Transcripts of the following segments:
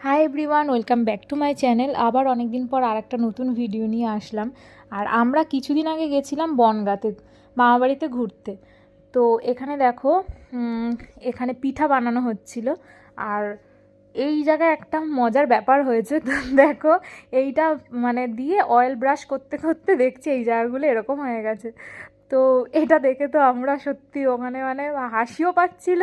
Hi everyone, welcome back to my channel. আবার অনেক দিন পর আর একটা নতুন ভিডিও নিয়ে আসলাম। আর আমরা কিছুদিন আগে গেছিলাম বনগাঁতে মামাবাড়িতে ঘুরতে। তো এখানে দেখো, এখানে পিঠা বানানো হচ্ছিল। আর এই জায়গায় একটা মজার ব্যাপার হয়েছে। তো দেখো, এইটা মানে দিয়ে অয়েল ব্রাশ করতে করতে দেখছি এই জায়গাগুলো এরকম হয়ে গেছে। তো এটা দেখে তো আমরা সত্যি ওখানে মানে হাসিও পাচ্ছিল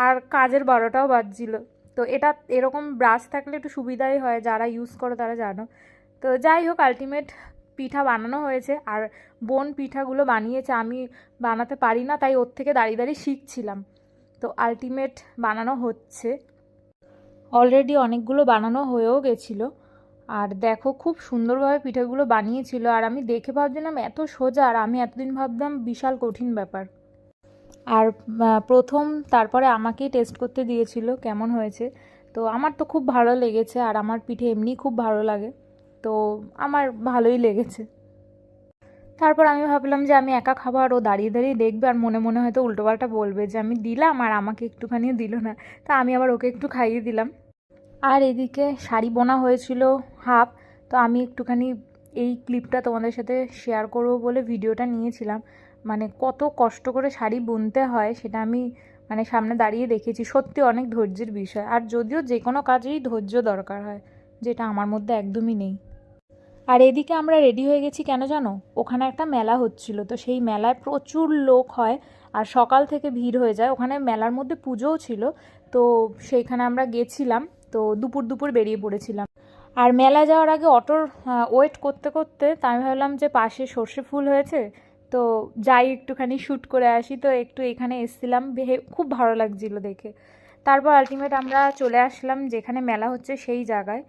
আর কাজের 12টাও বাজছিল। তো এটা এরকম ব্রাশ থাকলে একটু সুবিধাই হয়, যারা ইউজ করো তারা জানো। তো যাই হোক, আলটিমেট পিঠা বানানো হয়েছে। আর বোন পিঠাগুলো বানিয়েছে, আমি বানাতে পারি না, তাই ওর থেকে দাঁড়িয়ে দাঁড়িয়ে শিখছিলাম। তো আলটিমেট বানানো হচ্ছে, অলরেডি অনেকগুলো বানানো হয়েও গেছিলো। আর দেখো, খুব সুন্দরভাবে পিঠাগুলো বানিয়েছিল। আর আমি দেখে ভাবছিলাম এত সোজা, আর আমি এতদিন ভাবতাম বিশাল কঠিন ব্যাপার। আর প্রথম তারপরে আমাকেই টেস্ট করতে দিয়েছিল কেমন হয়েছে। তো আমার তো খুব ভালো লেগেছে, আর আমার পিঠে এমনি খুব ভালো লাগে, তো আমার ভালোই লেগেছে। তারপর আমি ভাবলাম যে আমি একা খাবো, আর ও দাঁড়িয়ে দাঁড়িয়ে দেখবে, আর মনে মনে হয়তো উল্টোপাল্টা বলবে যে আমি দিলাম আর আমাকে একটুখানিও দিল না। তা আমি আবার ওকে একটু খাইয়ে দিলাম। আর এদিকে শাড়ি বোনা হয়েছিল হাফ। তো আমি একটুখানি এই ক্লিপটা তোমাদের সাথে শেয়ার করবো বলে ভিডিওটা নিয়েছিলাম। মানে কত কষ্ট করে শাড়ি বুনতে হয় সেটা আমি মানে সামনে দাঁড়িয়ে দেখেছি। সত্যি অনেক ধৈর্যের বিষয়, আর যদিও যে কোনো কাজেই ধৈর্য দরকার হয়, যেটা আমার মধ্যে একদমই নেই। আর এদিকে আমরা রেডি হয়ে গেছি কেন জানো? ওখানে একটা মেলা হচ্ছিল, তো সেই মেলায় প্রচুর লোক হয় আর সকাল থেকে ভিড় হয়ে যায়। ওখানে মেলার মধ্যে পুজোও ছিল, তো সেইখানে আমরা গেছিলাম। তো দুপুর দুপুর বেরিয়ে পড়েছিলাম। আর মেলা যাওয়ার আগে অটোর ওয়েট করতে করতে তা আমি ভাবলাম যে পাশে সর্ষে ফুল হয়েছে, তো যাই একটুখানি শ্যুট করে আসি। তো একটু এখানে এসেছিলাম, খুব ভালো লাগছিল দেখে। তারপর আলটিমেট আমরা চলে আসলাম যেখানে মেলা হচ্ছে সেই জায়গায়।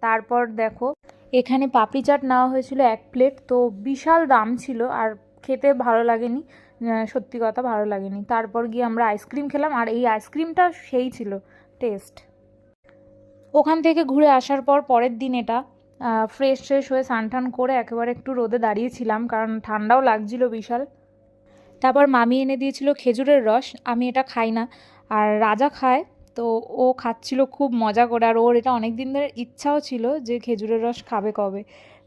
তারপর দেখো, এখানে পাপড়ি চাট নেওয়া হয়েছিল 1 প্লেট। তো বিশাল দাম ছিল, আর খেতে ভালো লাগেনি, সত্যি কথা ভালো লাগেনি। তারপর গিয়ে আমরা আইসক্রিম খেলাম, আর এই আইসক্রিমটা সেই ছিল টেস্ট। ওখান থেকে ঘুরে আসার পর পরের দিন এটা ফ্রেশ হয়ে স্নান টান করে একেবারে একটু রোদে দাঁড়িয়েছিলাম, কারণ ঠান্ডাও লাগছিল বিশাল। তারপর মামি এনে দিয়েছিল খেজুরের রস, আমি এটা খাই না, আর রাজা খায়। তো ও খাচ্ছিল খুব মজা করে, আর ওর এটা অনেক দিন ধরে ইচ্ছাও ছিল যে খেজুরের রস খাবে কবে।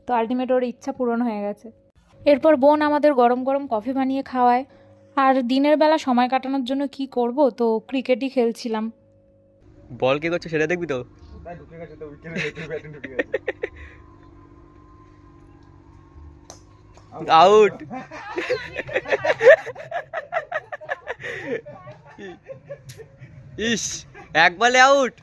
তো আলটিমেট ওর ইচ্ছা পূরণ হয়ে গেছে। এরপর বোন আমাদের গরম গরম কফি বানিয়ে খাওয়ায়। আর দিনের বেলা সময় কাটানোর জন্য কি করব, তো ক্রিকেটই খেলছিলাম। বল কি করছে সেটা দেখবি তো। আউট। ইস, এক বলে আউট।